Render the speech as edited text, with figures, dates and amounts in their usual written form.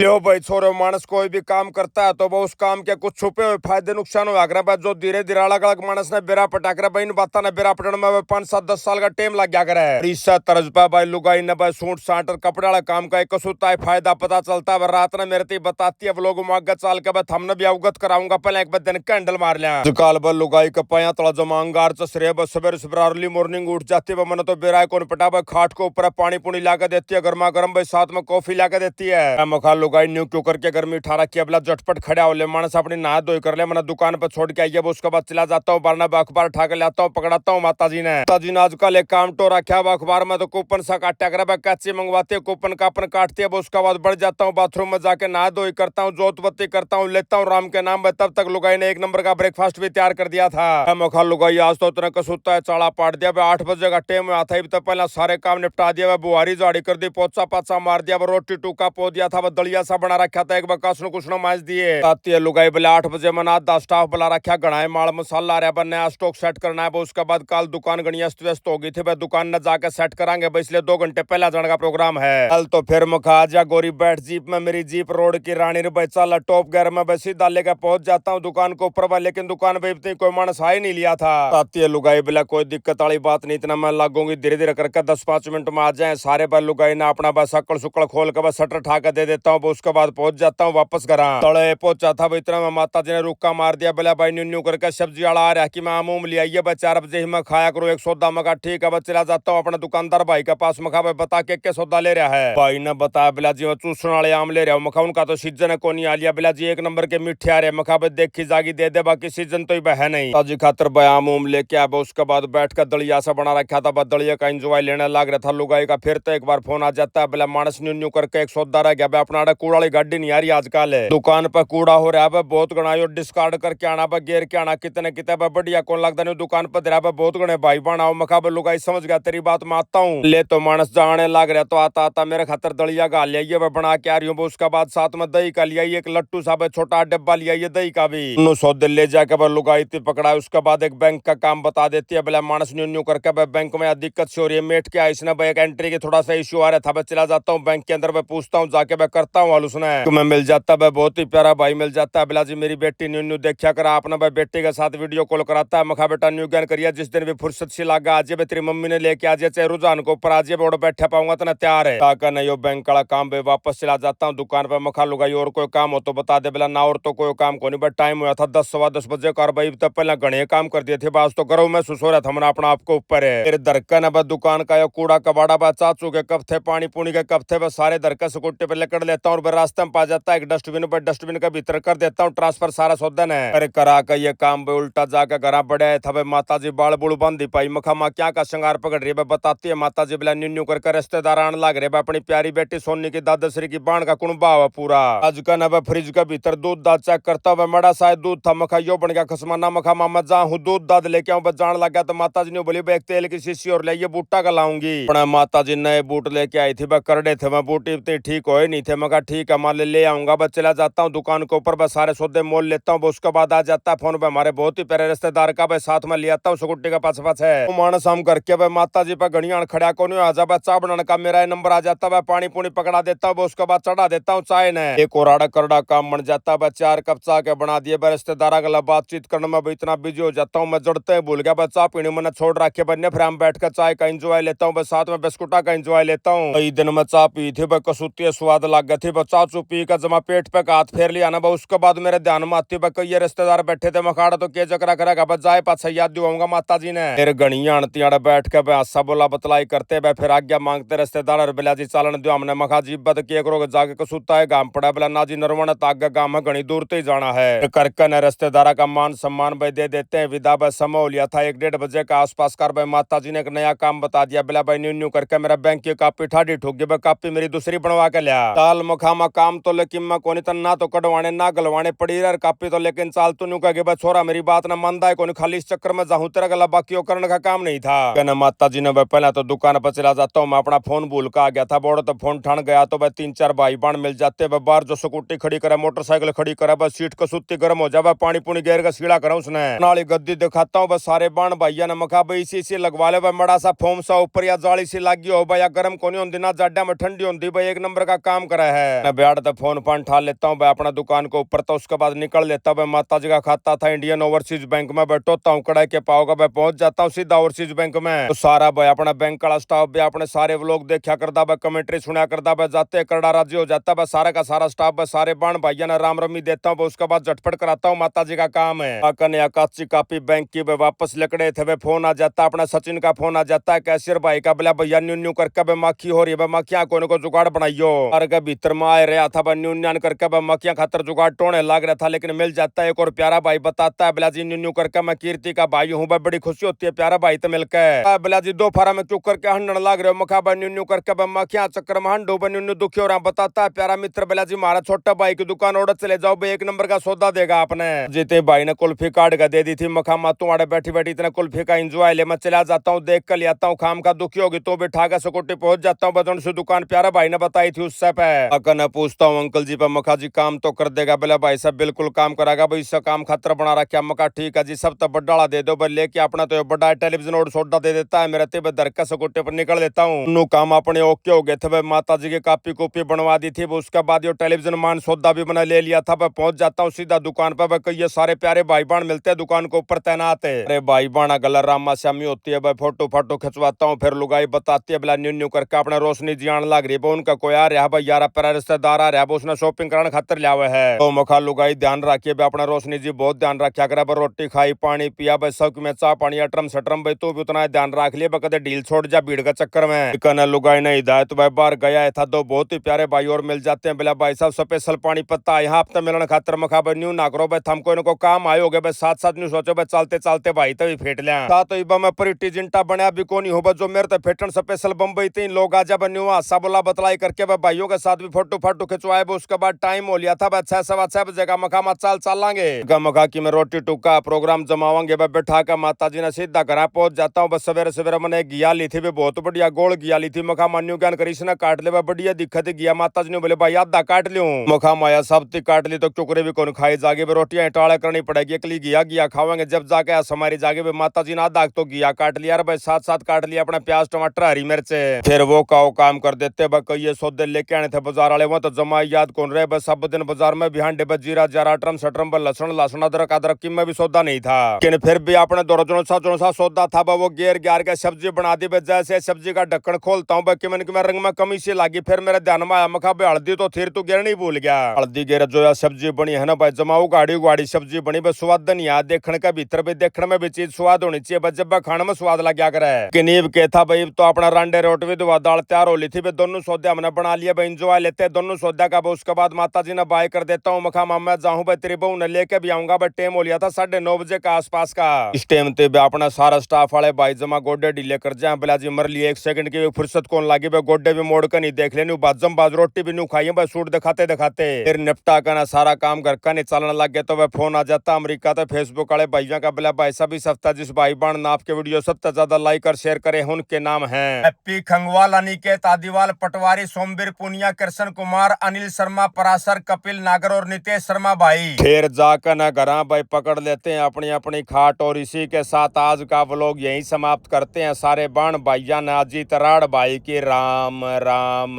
लो भाई छोरो, मानस कोई भी काम करता है तो वो उस काम के कुछ छुपे हुए फायदे नुकसान हो आगरा भाई, जो धीरे धीरे अलग अलग मानस ने बेरा पटाकर भाई इन बात ने बेरा पटन में 5 7 10 साल का टाइम लग गया करे। इससे तरज पे भाई लुगाई ने भाई सूट साट और कपड़े वाला काम का एक कसूता है फायदा पता चलता है। रात ने मेरे बताती है लोग आगे चाल के भाई हमने भी अवगत कराऊंगा, पहले एक बार दिन कैंडल मार लिया काल भाई लुगाई का पाया तला जमा अंगार चसरे बस सवेरे सवेरे अर्ली मॉर्निंग उठ जाती है। मैंने तो बेरा कौन पटा भाई खाट को ऊपर पानी पुनी ला देती है, गर्मा गर्म भाई साथ में कॉफी ला देती है। मखा लुगाई न्यू क्यों करके गर्मी उठा रखी है, बोला झटपट खड़ा हो ले मानस अपनी नहा धोई कर ले, मैंने दुकान पर छोड़ के आई है। उसके बाद चला जाता हूँ बारना अखबार उठा के लाता हूँ, पकड़ाता हूँ माता जी ने आजकल एक काम तो रखा है अखबार में, तो कूपन सा काटा कर कच्ची मंगवाती है, कूपन कापन काटती है। उसके बाद बढ़ जाता हूँ बाथरूम में जाके नहा धोई करता हूँ, जोत बत्ती करता हूँ, लेता हूँ राम के नाम में। तब तक लुगाई ने एक नंबर का ब्रेकफास्ट भी तैयार कर दिया था। मखा लुगाई आज तो उतना कसूता है चाड़ा पाट दिया, 8 बजे का टाइम आता है तो पहले सारे काम निपटा दिया, बुहारी झाड़ी कर दी, पोचा पाचा मार दिया, रोटी टूका पो दिया था, दलिया सा बना रखा था, एक बार कुछ माज दिए। आती है लुगाई बोले 8 बजे मना 10 स्टाफ बुला रखा, गणाए माल मसाला रहा है, नया स्टॉक सेट करना है। उसके बाद कल दुकान गणी अस्त व्यस्त हो गई थी, भाई दुकान न जाके सेट करांगे, इसलिए 2 घंटे पहले जाने का प्रोग्राम है। कल तो फिर मखा जा गोरी बैठ जीप में, मेरी जीप रोड की रानी रे चल टॉप गेयर में सीधा लेकर पहुंच जाता हूँ दुकान को ऊपर, लेकिन दुकान पे इतनी कोई मानस आ ही नहीं लिया था। आती है लुगाई बोला कोई दिक्कत वाली बात नहीं, इतना मैं लागूंगी धीरे धीरे करके 10 5 मिनट में आ जाए सारे। बार लुगाई ना अपना बस सकड़ सुकड़ खोल के बस शटर ठा के दे देता हूँ, उसके बाद पहुंच जाता हूँ वापस घर तले पहुंचा था। इतना में माता जी ने रुक्का मार दिया, बोला भाई न्यू न्यू करके सब्जी वाला आ रहा है कि मैं आमूम ले आइए, 4 बजे ही मैं खाया करो एक सौदा। मगा ठीक है, चला जाता हूँ अपने दुकानदार भाई के पास, मखा भाई बता के सौदा ले रहा है। भाई ने बताया बिला जी मैं चूसण वाले आम ले रहा हूँ, मखा उनका तो सीजन है को नहीं आ लिया, बिला जी 1 नंबर के मिठे आ रहे, मखा भाई देखी जागी दे दे, बाकी सीजन तो ही है नहीं। ताजी खातर भाई आम उम लेके आया, उसके बाद बैठ कर दलिया सा बना रखा था, दलिया का इंजॉय लेने लग रहा था लुगाई का। फिर तो एक बार फोन आ जाता है, बोला मानस न्यू न्यू करके एक सौदा रह गया, अपना कूड़ा वाली गाड़ी नहीं आ रही आजकल दुकान पर कूड़ा हो रहा है, बहुत गणाई डिस्कार्ड करके आना, गेर के आना, कितने कितने बढ़िया कौन लगता नहीं दुकान पर दे बहुत गणे भाई बनाओ। मखा लुगाई समझ गया तेरी बात मैं आता हूँ, ले तो मानस जाने लग रहा, तो आता आता मेरे खातर दलिया का लिया बना के आ रही हूँ। उसके बाद साथ में दही का लिया, एक लट्टू सा छोटा डब्बा लिया दही का भी, सौदे ले जाकर लुगाई थी पकड़ा। उसके बाद एक बैंक का काम बता देती है, बोला मानस न्यू न्यू करके बैंक में दिक्कत से हो रही है, मेट के इसने एक एंट्री की थोड़ा सा इश्यू आ रहा था, चला जाता हूँ बैंक के अंदर, मैं पूछता हूँ जाके मैं करता हूँ उसने तुम्हें मिल जाता है, बहुत ही प्यारा भाई मिल जाता है। बिला जी मेरी बेटी न्यू न्यू देखा कर, आपने भाई बेटी के साथ वीडियो कॉल कराता है, मखा बेटा न्यू ज्ञान करिए, जिस दिन भी फुर्सत सी लागा आज तेरी मम्मी ने लेके आ जाए, चाहे रुझान को ऊपर आज बोर्ड बैठा पाऊंगा तो तैयार है। ताकि नहीं बैंक वाला काम भी वापस चला जाता हूँ दुकान पे। मखा लुगाई और कोई काम हो तो बता दे, बिला ना और तो कोई काम को नहीं, बट टाइम हुआ था 10 सवा 10 बजे का, भाई तब पहले घने काम कर दिए थे, बास तो करो महसूस हो रहा था मैंने अपना आपको ऊपर है। फिर धरकन है दुकान का कूड़ा कबाड़ा बा चाचू के कप थे, पानी पुनी के कप थे, बस सारे धरकर स्कूटी पे लेकर लेता हूँ, रास्ते में पा जाता है एक डस्टबिन पर, डस्टबिन के भीतर कर देता हूँ ट्रांसफर सारा सौदन है। अरे करा का ये काम भी उल्टा जाकर घर बढ़े था, माता जी बाल बुड़ बंदी पाई, मखा माँ क्या का श्रृंगार पकड़ रही है, बताती है माता जी बिला न्यू करके रिश्तेदार आने लग रहे, अपनी प्यारी बेटी सोनी की दादाश्री की बाण का कुणबा हुआ पूरा। आज का नब फ्रिज के भीतर दूध दाद चेक करता हुआ, मड़ा शायद दूध था, मखा यो बन गया खसमाना। मखा मामा जा हूँ दूध दाद लेके आऊं, जान लग गया तो माता जी ने बोली एक तेल की शीशी और ले बूटा का लाऊंगी। अपना माता जी नए बूट लेके आई थी, वह करड़े थे, मैं बूट इतने ठीक हो नहीं थे। मगर ठीक है मान ले आऊंगा, बस चला जाता हूँ दुकान के ऊपर, बस सारे सौदे मोल लेता हूँ। उसके बाद आ जाता है फोन पे हमारे बहुत ही प्यारे रिश्तेदार का, बस साथ में ले आता हूँ स्कूटी का पास पास है मानस हम करके भाई माता जी पे घड़ियां खड़ा को नहीं आ जा, चाह बनाने का मेरा नंबर आ जाता है, पानी पुनी पकड़ा देता हूँ, उसके बाद चढ़ा देता हूँ चाय ने, एक और करड़ा काम बन जाता है। 4 कप चाह के बना दिए, रिश्तेदार गला बातचीत करने में इतना बिजी हो जाता हूँ मैं, जड़ते भूल गया चाह पीने मैंने छोड़ रखे बनने, फिर हम बैठ कर चाय का इंजॉय लेता हूँ, साथ में बिस्कुटा का इंजॉय लेता हूँ। कई दिन में चाह पी थी कसूती स्वाद लग गई थी, चाचू पी का जमा पेट पे हाथ फेर लिया ना, उसके बाद मेरे ध्यान में आती है कई रिश्तेदार बैठे थे, मखाड़ा तो के चक्रा करेगा जाए पाछा याद दिवाऊंगा माता जी ने। फिर गणिया अणती बैठ के हासा बोला बतलाई करते फिर आज्ञा मांगते रिश्तेदार और बिला जी चालन दो, हमने मखा जी बद के करो जाके कसूता है गांव पड़ा, बिला ना जी नरवण ताग गांव में घनी दूर ही जाना है। करके न रिश्तेदारा का मान सम्मान भाई दे देते हैं, विदा भाई समय हो लिया था 1 1:30 बजे का आसपास कर भाई माता जी ने एक नया काम बता दिया, बिला भाई न्यू न्यू करके मेरा बैंक की कापी ठाडी ठोक गई, कापी मेरी दूसरी बनवा के लिया। ताल मखामा काम तो लेकिन मैं कोनी तो ना तो कटवाने ना गलवाने पड़ी रहा कापी तो, लेकिन चाल तू न्यू कह छोरा मेरी बात ना मानदा है कोनी, खाली इस चक्कर में जाऊं तेरा गला बाकी करने का काम नहीं था। कहना माता जी ने पहले तो दुकान पर चला जाता हूँ, मैं अपना फोन भूल का आ गया था, बोर्ड तो फोन ठान गया तो भाई 3 4 भाई बाण मिल जाते, बाहर जो स्कूटी खड़ी करे मोटरसाइकिल खड़ी करे, बस सीट कसूती गर्म हो जाए, पानी पुनी गेर का सीड़ा करा उसने नाली गद्दी दिखाता हूँ, बस सारे बाण भैया ने मखा भाई इसी लगवा ले, मड़ा सा फोम सा ऊपर या जाली सी लागी हो भाई, गर्म कोनी होती ना जाडा में ठंडी होती भाई, 1 नंबर का काम करा है। मैं बैठ तो फोन पान उठा लेता हूँ भाई अपना दुकान को ऊपर, तो उसके बाद निकल लेता भाई। माता जी का खाता था इंडियन ओवरसीज बैंक में, बैठोता हूँ कड़ाई के पाओ का भाई, पहुंच जाता हूँ सीधा ओवरसीज बैंक में। तो सारा भाई अपना बैंक का स्टाफ भी अपने सारे व्लॉग देखा करता भाई, कमेंट्री सुना करता भाई, जाते करड़ा राजी हो जाता भाई सारा का सारा स्टाफ भाई। सारे बाण भाइया ने राम रमी देता हूँ, उसके बाद झटपट कराता हूँ, माता जी का काम है। अकने अकाची कापी बैंक की भाई वापस लकड़े थे भाई, फोन आ जाता अपना सचिन का फोन आ जाता है कैशियर भाई का, बोला भैया न्यू न्यू करके भाई मक्खी हो रही है भाई, मक्खियां कोने को जुगाड़ बनाइयो। और के भीतर में आए रहा था भाई न्यू न्यान करके भाई, मक्खियां खातर जुगाड़ टोने लग रहा था, लेकिन मिल जाता है। एक और प्यारा भाई बताता है, बोला जी न्यू न्यू करके मैं कीर्ति का भाई हूँ भाई, बड़ी खुशी होती है प्यारा भाई तो मिलकर। बोला जी दो फारा में क्यों करके हंडन लग रहे हो, मखा भाई न्यू न्यू करके भाई मक्खियां चक्कर में हंडो भाई, न्यू न्यू दुखी हो रहा बताता है प्यारा मित्र। बोला जी हमारा छोटा भाई की दुकान ऑर्डर चले जाओ भाई, एक नंबर का सौदा देगा आपने। जीते भाई ने कुल्फी काट का दे दी थी, मखा मातू आड़े बैठी बैठी इतना कुल्फी का एंजॉय ले, मैं चला जाता हूँ देख कर ले आता हूँ, खाम का दुखी होगी तो बिठा कर सिक्योरिटी पहुंच जाता हूँ बदन से दुकान, प्यारा भाई ने बताई थी उससे पे। अकन पूछता हूँ अंकल जी पे, मखा जी काम तो कर देगा, बोला भाई सब बिल्कुल काम करागा भाई, इससे काम खतर बना रखा। मखा ठीक है जी सब तो बड्डाला दे दो भाई, लेके अपना तो बड़ा टेलीविजन और सोडा दे देता है मेरे ते, धर का सिक्योरिटी पर निकल लेता हूँ। काम अपने ओके हो गए थे भाई, माता जी की कापी कॉपी बनवा दी थी, उसके बाद ये टेलीविजन मान सौदा भी बना ले लिया था भाई। पहुंच जाता हूँ सीधा दुकान पर भाई, ये सारे प्यारे भाई बहन मिलते हैं दुकान के ऊपर तैनात है। अरे भाई बहना गलर रामा श्यामी होती है भाई, फोटो फाटो खिंचवाता हूँ, फिर लुगाई बताती है बोला न्यू न्यू करके अपने रोशनी जी आने लग रही है, उनका कोई आ रहा भाई, यार अपना रिश्तेदार आ रहा है, उसने शॉपिंग कराने खातर लिया हुआ है। तो मखा लुगाई ध्यान रखिए भाई, अपना रोशनी जी बहुत ध्यान रखा करे भाई, रोटी खाई पानी पिया भाई, सब में चाह पानी अटरम सटरम भाई, तू भी उतना ध्यान रख लिया भाई, कदे ढील छोड़ जा भीड़ का चक्कर में। कने लुगाई ने हिदायत भाई बाहर गया था, दो बहुत ही प्यारे भाई और मिल जाते हैं, बोला भाई साहब स्पेशल पानी पत्ता यहाँ हफ्ते मिलने खातर। मखा भाई न्यू ना करो भाई, थमको इनको काम आए हो गए भाई, साथ साथ न्यू सोचो भाई चलते चलते भाई तभी फेट लिया तो इबा मैं परिटी जिंटा बनया भी कोनी हो जो मेरे तो फेटन स्पेशल बम्बई तीन लोग आ जा न्यू हासा बोला बतलाई करके भाई भाइयों के साथ भी फोटो फाटो खिंचवाए। उसके बाद टाइम हो लिया था भाई 6:15 बजे का, मखा मत चलांगे मखा की मैं रोटी टुक्का प्रोग्राम जमावांगे भाई, बैठा कर माता जी ने सीधा घर पहुंच जाता हूँ बस। सवेरे सवेरे मैंने घिया ली थी बहुत बढ़िया गोल घिया ली थी, मखा मान्यू ज्ञान कृष्ण काट ले बढ़िया दिक्कत घिया, माता जी ने बोले भाई आधा काट लूं, मखा माया सब ती काट ली तो चुकरे भी कौन खाई जागे रोटियां टाले करनी पड़ेगी, एकली घिया घिया खावांगे जब जाके हमारी जागे भाई। माता जी ने आधा तो घिया काट लिया भाई, साथ साथ काट लिया अपना प्याज टमाटर हरी मिर्च, फिर वो काम कर देते भाई। कई सौदे लेके आने थे बाजार वाले, वहां तो जमा याद कौन रहे बस, सब दिन बाजार में भी हांडे जीरा जरा अटरम सटरम लहसुन लहसुन अदरक अदरक की में भी सौदा नहीं था, लेकिन फिर भी अपने दो जो सा सौदा था वो गेर ग्यार के सब्जी बना दी। जैसे सब्जी का ढक्कन खोलता हूँ कि मैंने रंग में कमी सी लगी, फिर मेरे ध्यान में आया मखा भाई हल्दी तो थिर तू गिरनी भूल गया। हल्दी गिर जो है सब्जी बनी है ना भाई, जमाऊ गाड़ी उगाड़ी सब्जी बनी भाई, स्वाद नहीं आया देखने का भीतर भी, देखने में भी चीज स्वाद होनी चाहिए भाई, जब खाने में स्वाद लग गया करे कि नीब के था भाई। तो अपना रांडे रोट भी दुआ दाल तैयार हो ली थी भाई, दोनों सौदे हमने बना लिया भाई, इंजॉय लेते हैं दोनों सौदा का। उसके बाद माता जी ने बाय कर देता हूँ, मखा मामा जाऊँ भाई तेरी बहू ने लेके भी आऊंगा भाई। टाइम हो लिया था 9:30 बजे का आसपास का, इस टाइम ते अपना सारा स्टाफ वाले भाई जमा गोडे ढीले कर जाए, बोला जी मर लिए 1 सेकंड की फुर्सत कौन लगी भाई, गोडे भी मोड़ कर नहीं देख लेनी, बाजम बाज रोटी भी नहीं खाई भाई, सूट दिखाते दिखाते फिर निपटा करना सारा काम घर का नहीं चलने लग गया। तो वह फोन आ जाता अमेरिका तो फेसबुक वाले भाइयों का, बोला भाई सब इस हफ्ता जिस भाई बहन ने आपके वीडियो सबसे ज्यादा लाइक और शेयर करे उनके नाम है हैप्पी खंगवाल, अनिकेत आदिवाल, पटवारी, सोमवीर पुनिया, कृष्ण कुमार, अनिल शर्मा, पराशर, कपिल नागर और नितेश शर्मा भाई। फिर जाकर न घर भाई पकड़ लेते हैं अपनी अपनी खाट, और इसी के साथ आज का व्लॉग यहीं समाप्त करते हैं। सारे बाण भाइया ने अजीत राड़ भाई की राम राम।